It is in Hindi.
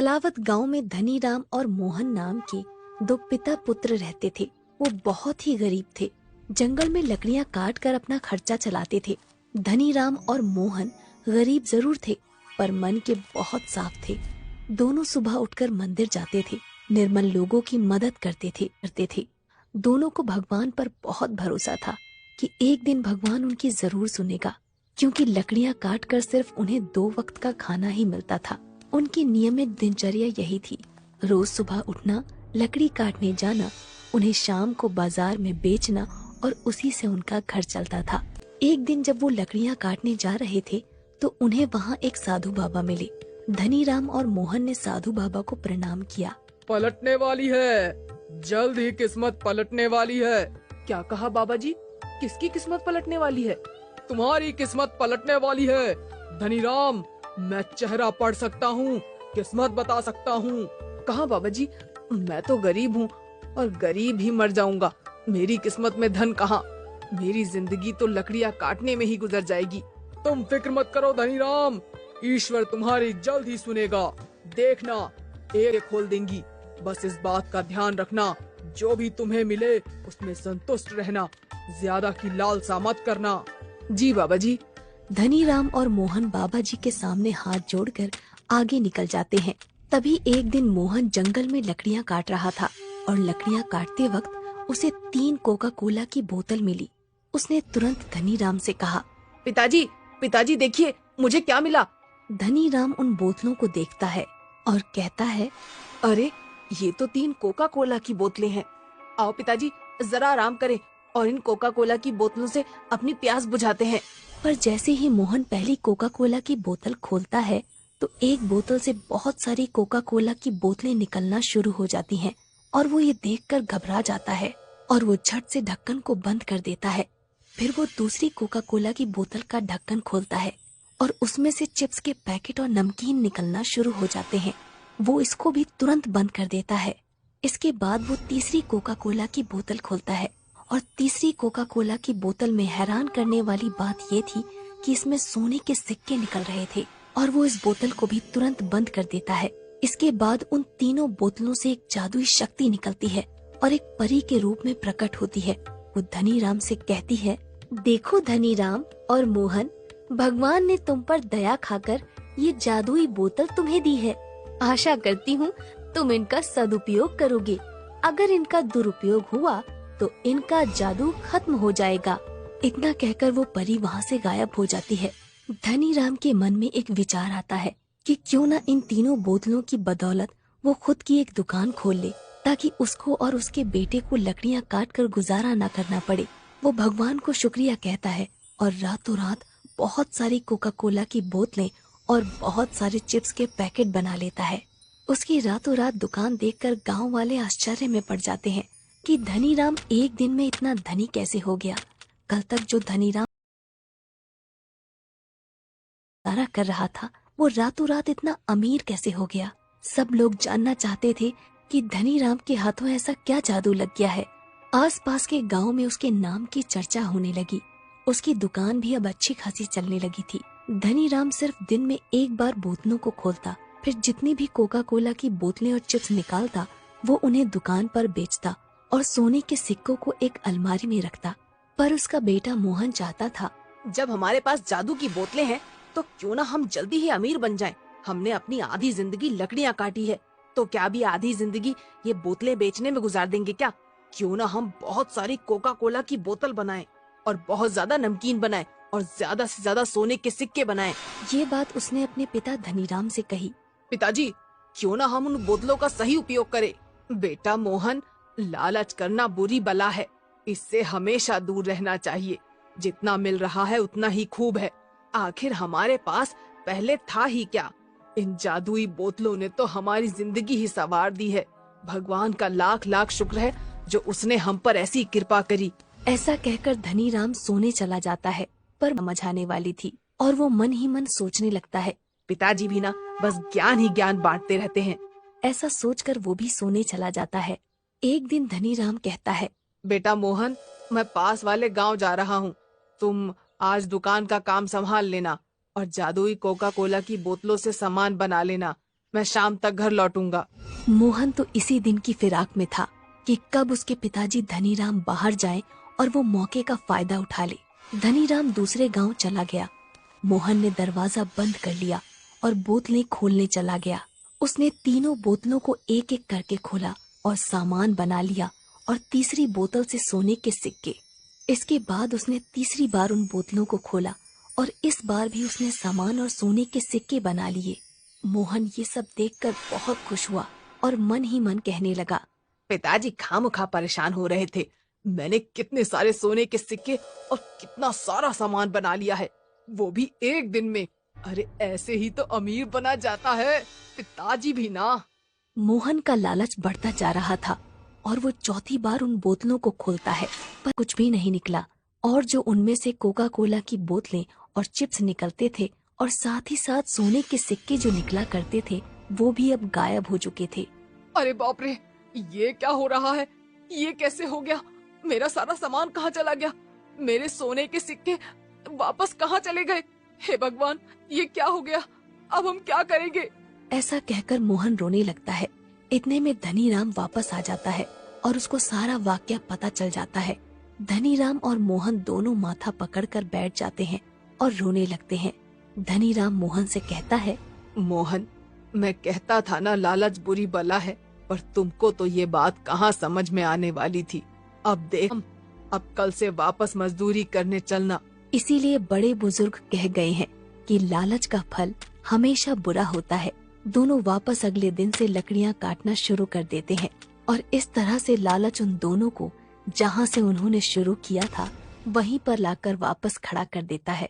अलावत गांव में धनीराम और मोहन नाम के दो पिता पुत्र रहते थे। वो बहुत ही गरीब थे। जंगल में लकड़ियां काट कर अपना खर्चा चलाते थे। धनीराम और मोहन गरीब जरूर थे, पर मन के बहुत साफ थे। दोनों सुबह उठकर मंदिर जाते थे, निर्मल लोगों की मदद करते थे। दोनों को भगवान पर बहुत भरोसा था कि एक दिन भगवान उनकी जरूर सुनेगा, क्योंकि लकड़ियां काट कर सिर्फ उन्हें 2 वक्त का खाना ही मिलता था। उनकी नियमित दिनचर्या यही थी, रोज सुबह उठना, लकड़ी काटने जाना, उन्हें शाम को बाजार में बेचना और उसी से उनका घर चलता था। एक दिन जब वो लकड़ियां काटने जा रहे थे तो उन्हें वहाँ एक साधु बाबा मिले। धनीराम और मोहन ने साधु बाबा को प्रणाम किया। पलटने वाली है, जल्द ही किस्मत पलटने वाली है। क्या कहा बाबा जी? किसकी किस्मत पलटने वाली है? तुम्हारी किस्मत पलटने वाली है धनीराम। मैं चेहरा पढ़ सकता हूँ, किस्मत बता सकता हूँ। कहाँ बाबा जी? मैं तो गरीब हूँ और गरीब ही मर जाऊंगा। मेरी किस्मत में धन कहाँ? मेरी जिंदगी तो लकड़ियाँ काटने में ही गुजर जाएगी। तुम फिक्र मत करो धनीराम, ईश्वर तुम्हारी जल्द ही सुनेगा। देखना, एक खोल देंगी। बस इस बात का ध्यान रखना, जो भी तुम्हें मिले उसमें संतुष्ट रहना, ज्यादा की लालसा मत करना। जी बाबा जी। धनीराम और मोहन बाबा जी के सामने हाथ जोड़कर आगे निकल जाते हैं। तभी एक दिन मोहन जंगल में लकड़ियां काट रहा था और लकड़ियां काटते वक्त उसे 3 कोका कोला की बोतल मिली। उसने तुरंत धनीराम से कहा, पिताजी, पिताजी देखिए मुझे क्या मिला। धनीराम उन बोतलों को देखता है और कहता है, अरे ये तो 3 कोका कोला की बोतलें हैं। आओ पिताजी जरा आराम करें और इन कोका कोला की बोतलों से अपनी प्यास बुझाते हैं। पर जैसे ही मोहन पहली कोका कोला की बोतल खोलता है तो एक बोतल से बहुत सारी कोका कोला की बोतलें निकलना शुरू हो जाती हैं और वो ये देखकर घबरा जाता है और वो झट से ढक्कन को बंद कर देता है। फिर वो दूसरी कोका कोला की बोतल का ढक्कन खोलता है और उसमें से चिप्स के पैकेट और नमकीन निकलना शुरू हो जाते हैं। वो इसको भी तुरंत बंद कर देता है। इसके बाद वो तीसरी कोका कोला की बोतल खोलता है और तीसरी कोका कोला की बोतल में हैरान करने वाली बात ये थी कि इसमें सोने के सिक्के निकल रहे थे और वो इस बोतल को भी तुरंत बंद कर देता है। इसके बाद उन तीनों बोतलों से एक जादुई शक्ति निकलती है और एक परी के रूप में प्रकट होती है। वो धनीराम से कहती है, देखो धनीराम और मोहन, भगवान ने तुम पर दया खाकर ये जादुई बोतल तुम्हें दी है। आशा करती हूँ तुम इनका सदुपयोग करोगे। अगर इनका दुरुपयोग हुआ तो इनका जादू खत्म हो जाएगा। इतना कहकर वो परी वहाँ से गायब हो जाती है। धनीराम के मन में एक विचार आता है कि क्यों न इन तीनों बोतलों की बदौलत वो खुद की एक दुकान खोल ले, ताकि उसको और उसके बेटे को लकड़ियाँ काट कर गुजारा न करना पड़े। वो भगवान को शुक्रिया कहता है और रातों रात बहुत सारी कोका कोला की बोतलें और बहुत सारे चिप्स के पैकेट बना लेता है। उसकी रातों रात दुकान देखकर गांव वाले आश्चर्य में पड़ जाते हैं कि धनीराम एक दिन में इतना धनी कैसे हो गया। कल तक जो धनीराम गुजारा कर रहा था, वो रातों रात इतना अमीर कैसे हो गया। सब लोग जानना चाहते थे कि धनीराम के हाथों ऐसा क्या जादू लग गया है। आसपास के गांव में उसके नाम की चर्चा होने लगी। उसकी दुकान भी अब अच्छी खासी चलने लगी थी। धनीराम सिर्फ दिन में एक बार बोतलों को खोलता, फिर जितनी भी कोका कोला की बोतलें और चिप्स निकालता वो उन्हें दुकान पर बेचता और सोने के सिक्कों को एक अलमारी में रखता। पर उसका बेटा मोहन चाहता था, जब हमारे पास जादू की बोतलें हैं तो क्यों ना हम जल्दी ही अमीर बन जाएं। हमने अपनी आधी जिंदगी लकड़ियाँ काटी है, तो क्या भी आधी जिंदगी ये बोतलें बेचने में गुजार देंगे क्या? क्यों ना हम बहुत सारी कोका कोला की बोतल बनाएं और बहुत ज्यादा नमकीन बनाएं और ज्यादा से ज्यादा सोने के सिक्के बनाएं। ये बात उसने अपने पिता धनीराम से कही। पिताजी, क्यों ना हम उन बोतलों का सही उपयोग करें। बेटा मोहन, लालच करना बुरी बला है, इससे हमेशा दूर रहना चाहिए। जितना मिल रहा है उतना ही खूब है। आखिर हमारे पास पहले था ही क्या? इन जादुई बोतलों ने तो हमारी जिंदगी ही संवार दी है। भगवान का लाख लाख शुक्र है जो उसने हम पर ऐसी कृपा करी। ऐसा कहकर धनीराम सोने चला जाता है, पर समझाने वाली थी और वो मन ही मन सोचने लगता है, पिताजी भी ना बस ज्ञान ही ज्ञान बांटते रहते हैं। ऐसा सोचकर वो भी सोने चला जाता है। एक दिन धनीराम कहता है, बेटा मोहन, मैं पास वाले गांव जा रहा हूँ। तुम आज दुकान का काम संभाल लेना और जादुई कोका कोला की बोतलों से सामान बना लेना। मैं शाम तक घर लौटूंगा। मोहन तो इसी दिन की फिराक में था कि कब उसके पिताजी धनीराम बाहर जाएं और वो मौके का फायदा उठा ले। धनीराम दूसरे गांव चला गया। मोहन ने दरवाजा बंद कर लिया और बोतलें खोलने चला गया। उसने तीनों बोतलों को एक एक करके खोला और सामान बना लिया और तीसरी बोतल से सोने के सिक्के। इसके बाद उसने तीसरी बार उन बोतलों को खोला और इस बार भी उसने सामान और सोने के सिक्के बना लिए। मोहन ये सब देखकर बहुत खुश हुआ और मन ही मन कहने लगा, पिताजी खामखा परेशान हो रहे थे। मैंने कितने सारे सोने के सिक्के और कितना सारा सामान बना लिया है, वो भी एक दिन में। अरे ऐसे ही तो अमीर बना जाता है, पिताजी भी ना। मोहन का लालच बढ़ता जा रहा था और वो चौथी बार उन बोतलों को खोलता है, पर कुछ भी नहीं निकला। और जो उनमें से कोका कोला की बोतलें और चिप्स निकलते थे और साथ ही साथ सोने के सिक्के जो निकला करते थे, वो भी अब गायब हो चुके थे। अरे बाप रे, ये क्या हो रहा है? ये कैसे हो गया? मेरा सारा सामान कहाँ चला गया? मेरे सोने के सिक्के वापस कहाँ चले गए? हे भगवान, ये क्या हो गया? अब हम क्या करेंगे? ऐसा कहकर मोहन रोने लगता है। इतने में धनीराम वापस आ जाता है और उसको सारा वाकया पता चल जाता है। धनीराम और मोहन दोनों माथा पकड़कर बैठ जाते हैं और रोने लगते हैं। धनीराम मोहन से कहता है, मोहन, मैं कहता था ना लालच बुरी बला है, पर तुमको तो ये बात कहाँ समझ में आने वाली थी। अब देख, अब कल से वापस मजदूरी करने चलना। इसीलिए बड़े बुजुर्ग कह गए हैं कि लालच का फल हमेशा बुरा होता है। दोनों वापस अगले दिन से लकड़ियां काटना शुरू कर देते हैं और इस तरह से लालच उन दोनों को जहां से उन्होंने शुरू किया था वहीं पर लाकर वापस खड़ा कर देता है।